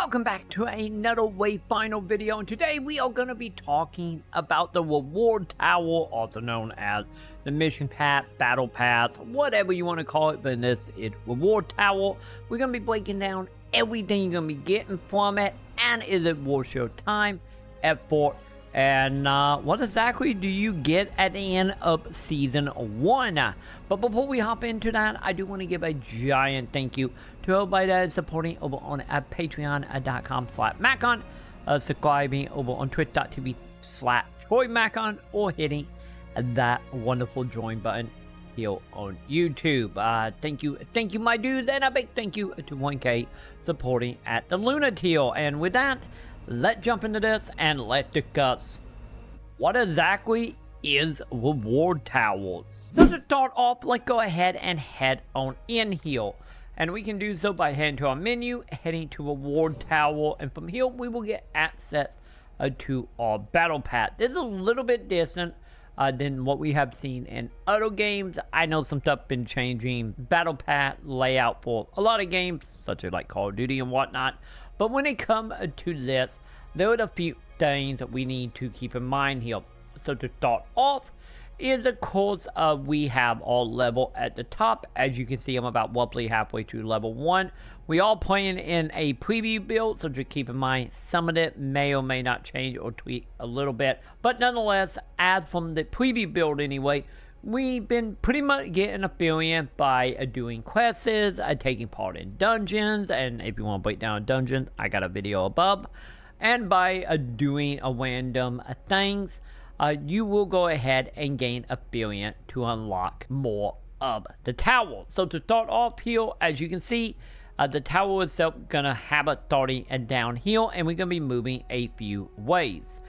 welcome back to another Wayfinder video, and today we are going to be talking about the reward tower, also known as the mission path, battle path, whatever you want to call it, but in this it's reward tower. We're going to be breaking down everything you're going to be getting from it, and is it worth your time, effort, and what exactly do you get at the end of season 1? But before we hop into that, I do want to give a giant thank you to everybody that is supporting over on patreon.com/Maconn, subscribing over on twitch.tv/TroyMaconn, or hitting that wonderful join button here on YouTube. Thank you my dudes, and a big thank you to 1K supporting at the Luna tier. And with that, let's jump into this and let's discuss what exactly is reward towers. So to start off, let's go ahead and head on in here, and we can do so by heading to our menu, heading to reward tower, and from here we will get access to our battle path. This is a little bit different than what we have seen in other games. I know some stuff been changing battle path layout for a lot of games, such as like Call of Duty and whatnot, but when it comes to this, there are a few things that we need to keep in mind here. So to start off is, of course, we have our level at the top. As you can see, I'm about roughly halfway through level 1. We are playing in a preview build, so just keep in mind some of it may or may not change or tweak a little bit. But nonetheless, as from the preview build anyway, we've been pretty much getting experience by doing quests, taking part in dungeons, and if you want to break down a dungeon, I got a video above, and by doing a random things. You will go ahead and gain experience to unlock more of the tower. So to start off here, as you can see, the tower itself gonna have a starting and downhill, and we're gonna be moving a few ways.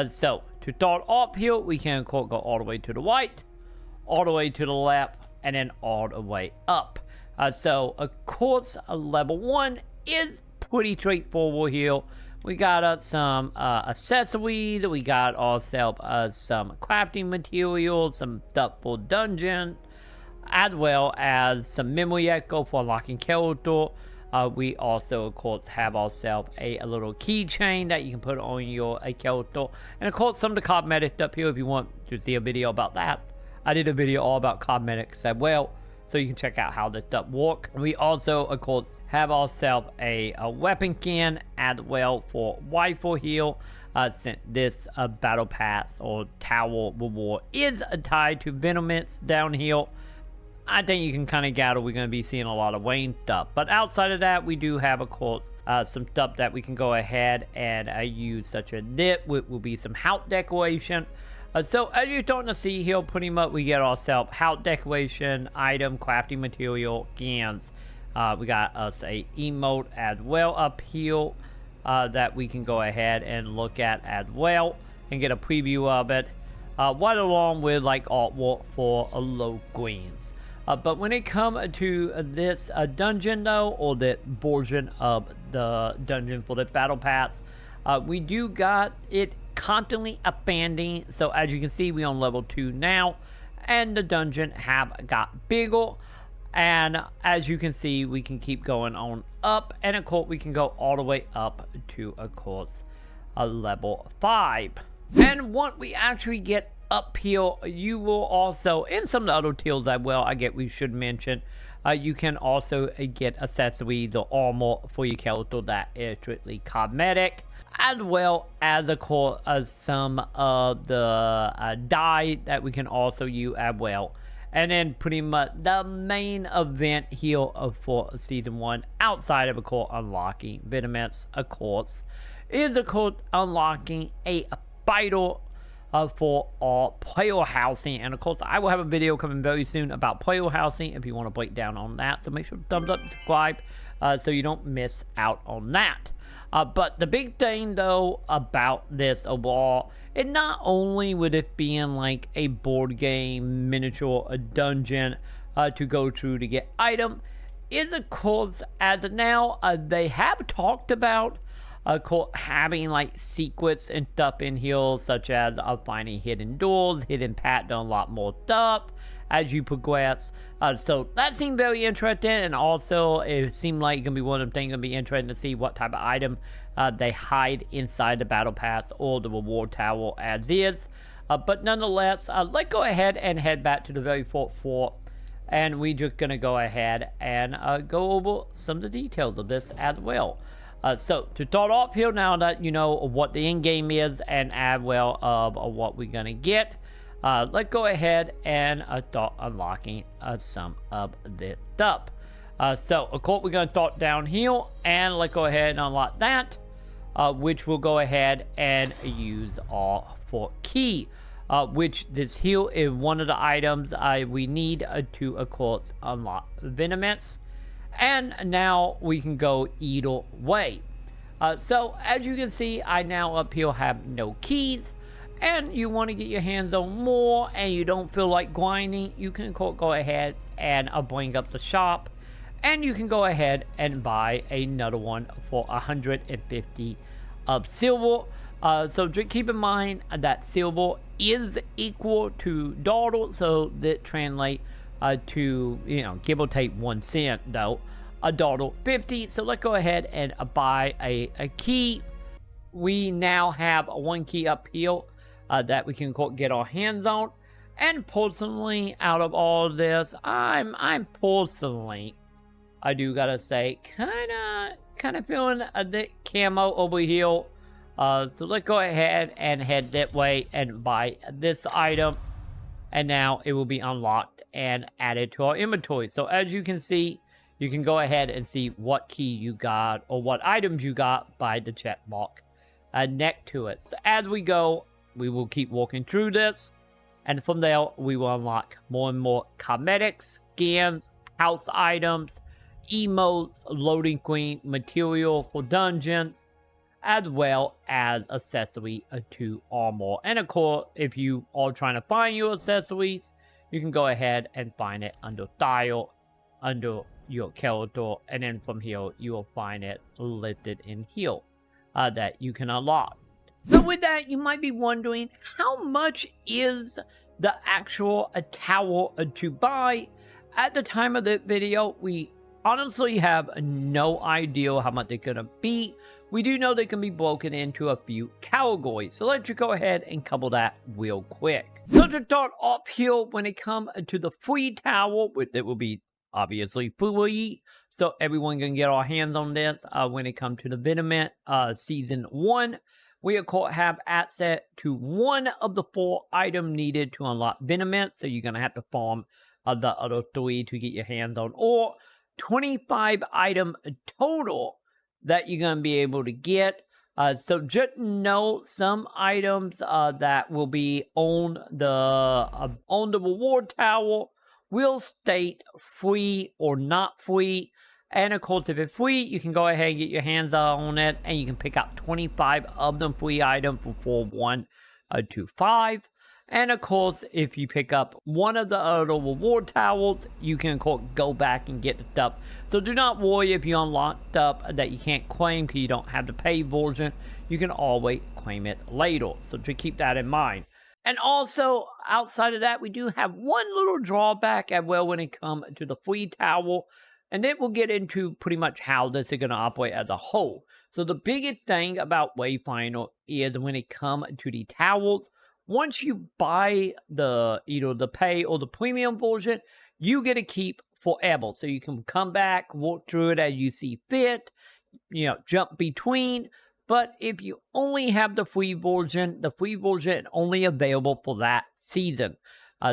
So to start off here, we can go all the way to the right, all the way to the left, and then all the way up. So of course, level 1 is pretty straightforward here. We got some accessories, we got ourselves some crafting materials, some stuff for dungeon, as well as some memory echo for unlocking character. We also, of course, have ourselves a little keychain that you can put on your character. And of course, some of the cosmetic stuff here, if you want to see a video about that. I did a video all about cosmetics as well, so you can check out how this stuff works. We also, of course, have ourselves a weapon skin as well for rifle here, since this battle pass or tower reward is tied to venomous down here. I think you can kind of gather we're going to be seeing a lot of Wayne stuff. But outside of that, we do have, of course, some stuff that we can go ahead and use, such as this, which will be some house decoration. So as you're starting to see here, pretty much we get ourselves house decoration, item, crafting material, skins. We got us a emote as well up here that we can go ahead and look at as well and get a preview of it. Right along with like artwork for low greens. But when it comes to this dungeon though, or that version of the dungeon for the battle pass, we do got it constantly expanding. So as you can see, we on level 2 now, and the dungeon have got bigger, and as you can see, we can keep going on up, and of course we can go all the way up to, of course, a level 5. And once we actually get up here, you will also, in some of the other tiers as well, we should mention, you can also get accessories or armor for your character that is strictly cosmetic, as well as, of course, some of the dye that we can also use as well. And then pretty much the main event here for season 1, outside of course unlocking vitamins, of course, is of course unlocking a spider for our player housing. And of course, I will have a video coming very soon about player housing if you want to break down on that. So make sure to thumbs up and subscribe so you don't miss out on that. But the big thing though about this overall, it not only with it being like a board game miniature, a dungeon to go through to get item, is of course, as of now, they have talked about having like secrets and stuff in here, such as finding hidden doors, hidden path to unlock more stuff as you progress. So that seemed very interesting, and also it seemed like it's gonna be one of them things gonna be interesting to see what type of item they hide inside the battle pass or the reward tower as is. But nonetheless, let's go ahead and head back to the very fourth floor, and we're just gonna go ahead and go over some of the details of this as well. So to start off here, now that you know what the end game is and as well of what we're gonna get, let's go ahead and start unlocking some of this stuff. So of course we're gonna start down here, and let's go ahead and unlock that, which we'll go ahead and use our fourth key, which this here is one of the items we need to of course unlock Venomous. And now we can go either way. So as you can see, I now up here have no keys, and you want to get your hands on more and you don't feel like grinding, you can go ahead and bring up the shop, and you can go ahead and buy another one for 150 of silver. So just keep in mind that silver is equal to dollar, so that translates to, you know, give or take 1 cent though, $1.50. So let's go ahead and buy a key. We now have one key up here that we can get our hands on, and personally, out of all this, I'm personally, I do gotta say, kind of feeling a bit camo over here. So let's go ahead and head that way and buy this item, and now it will be unlocked and added to our inventory. So as you can see, you can go ahead and see what key you got or what items you got by the check mark next to it. So as we go, we will keep walking through this, and from there we will unlock more and more cosmetics, skins, house items, emotes, loading screen material for dungeons, as well as accessory to armor. And of course, if you are trying to find your accessories, you can go ahead and find it under style, under your character, and then from here you will find it listed in here that you can unlock. So with that, you might be wondering, how much is the actual tower to buy? At the time of the video, we honestly have no idea how much they're gonna be. We do know they can be broken into a few categories, so let's just go ahead and cover that real quick. So to start off here, when it comes to the free tower, which it will be obviously free, so everyone can get our hands on this. When it comes to the Venomous Season 1, we of course have access to one of the 4 items needed to unlock Venomous, so you're going to have to farm the other 3 to get your hands on, or 25 items total that you're going to be able to get. So just know some items that will be on the reward tower will state free or not free. And of course, if it's free, you can go ahead and get your hands on it, and you can pick out 25 of them free items for 125. And of course, if you pick up one of the other reward towers, you can of course go back and get the stuff. So do not worry if you unlock stuff that you can't claim because you don't have the paid version. You can always claim it later. So just keep that in mind. And also, outside of that, we do have one little drawback as well when it comes to the free tower. And then we'll get into pretty much how this is going to operate as a whole. So the biggest thing about Wayfinder is when it comes to the towers, once you buy either the pay or the premium version, you get to keep forever. So you can come back, walk through it as you see fit, jump between. But if you only have the free version is only available for that season.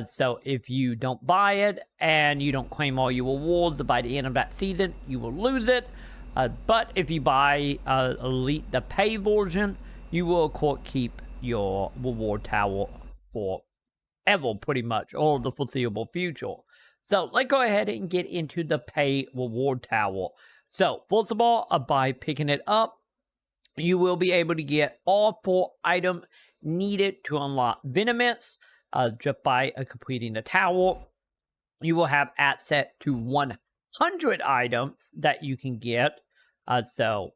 So if you don't buy it and you don't claim all your rewards by the end of that season, you will lose it. But if you buy the pay version, you will of course keep your reward tower forever, pretty much, or the foreseeable future. So let's go ahead and get into the pay reward tower. So first of all, by picking it up, you will be able to get all 4 items needed to unlock Venomous just by completing the tower. You will have access to 100 items that you can get. So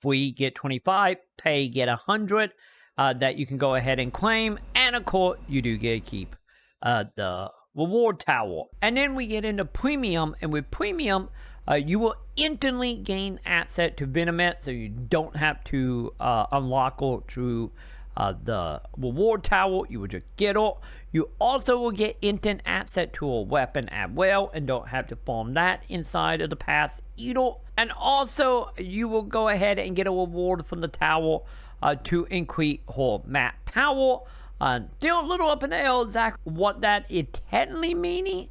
free, get 25, pay, get 100, that you can go ahead and claim. And of course, you do get to keep the reward tower. And then we get into premium, and with premium, you will instantly gain access to Venomite, so you don't have to unlock it through the reward tower. You will just get it. You also will get instant access to a weapon as well, and don't have to farm that inside of the pass either. And also, you will go ahead and get a reward from the tower to increase her map power. Still a little up in the air exactly what that is technically meaning.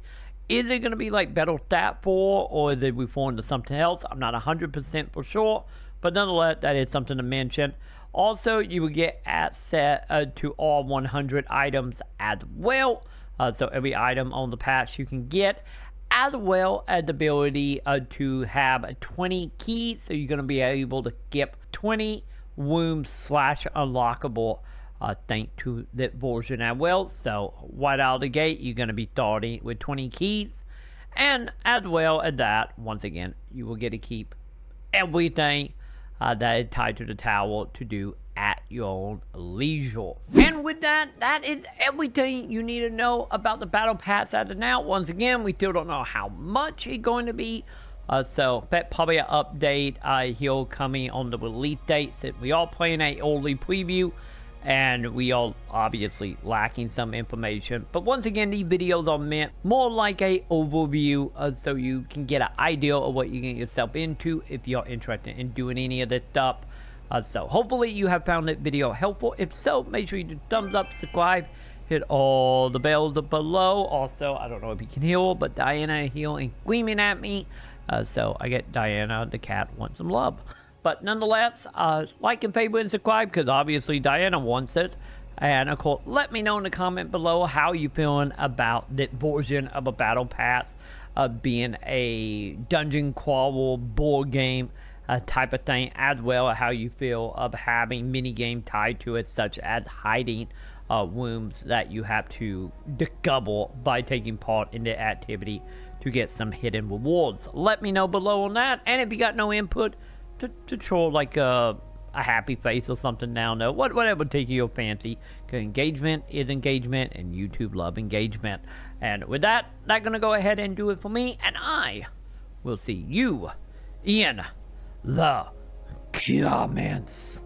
Is it going to be like Battle Stat 4, or is it reformed to something else? I'm not 100% for sure, but nonetheless, that is something to mention. Also, you will get access to all 100 items as well. So every item on the pass you can get, as well as the ability to have 20 keys. So you're going to be able to get 20 rooms / unlockable thanks to that version as well. So right out of the gate, you're going to be starting with 20 keys. And as well as that, once again, you will get to keep everything that is tied to the tower to do at your own leisure. And with that, that is everything you need to know about the battle pass as of now. Once again, we still don't know how much it's going to be. So that probably an update here coming on the release date, since we are playing a early preview and we are obviously lacking some information. But once again, these videos are meant more like a overview, so you can get an idea of what you get yourself into if you're interested in doing any of this stuff. So hopefully you have found that video helpful. If so, make sure you do thumbs up, subscribe, hit all the bells up below. Also, I don't know if you can hear, but Diana is here and screaming at me. So I get Diana, the cat, wants some love. But nonetheless, like and favorite and subscribe, because obviously Diana wants it. And of course, let me know in the comment below how you feeling about that version of a battle pass being a dungeon crawler board game type of thing, as well as how you feel of having mini game tied to it, such as hiding rooms that you have to discover by taking part in the activity to get some hidden rewards. Let me know below on that. And if you got no input, to troll like a happy face or something down there, whatever take your fancy, because engagement is engagement and YouTube love engagement. And with that, that's gonna go ahead and do it for me, and I will see you in the comments.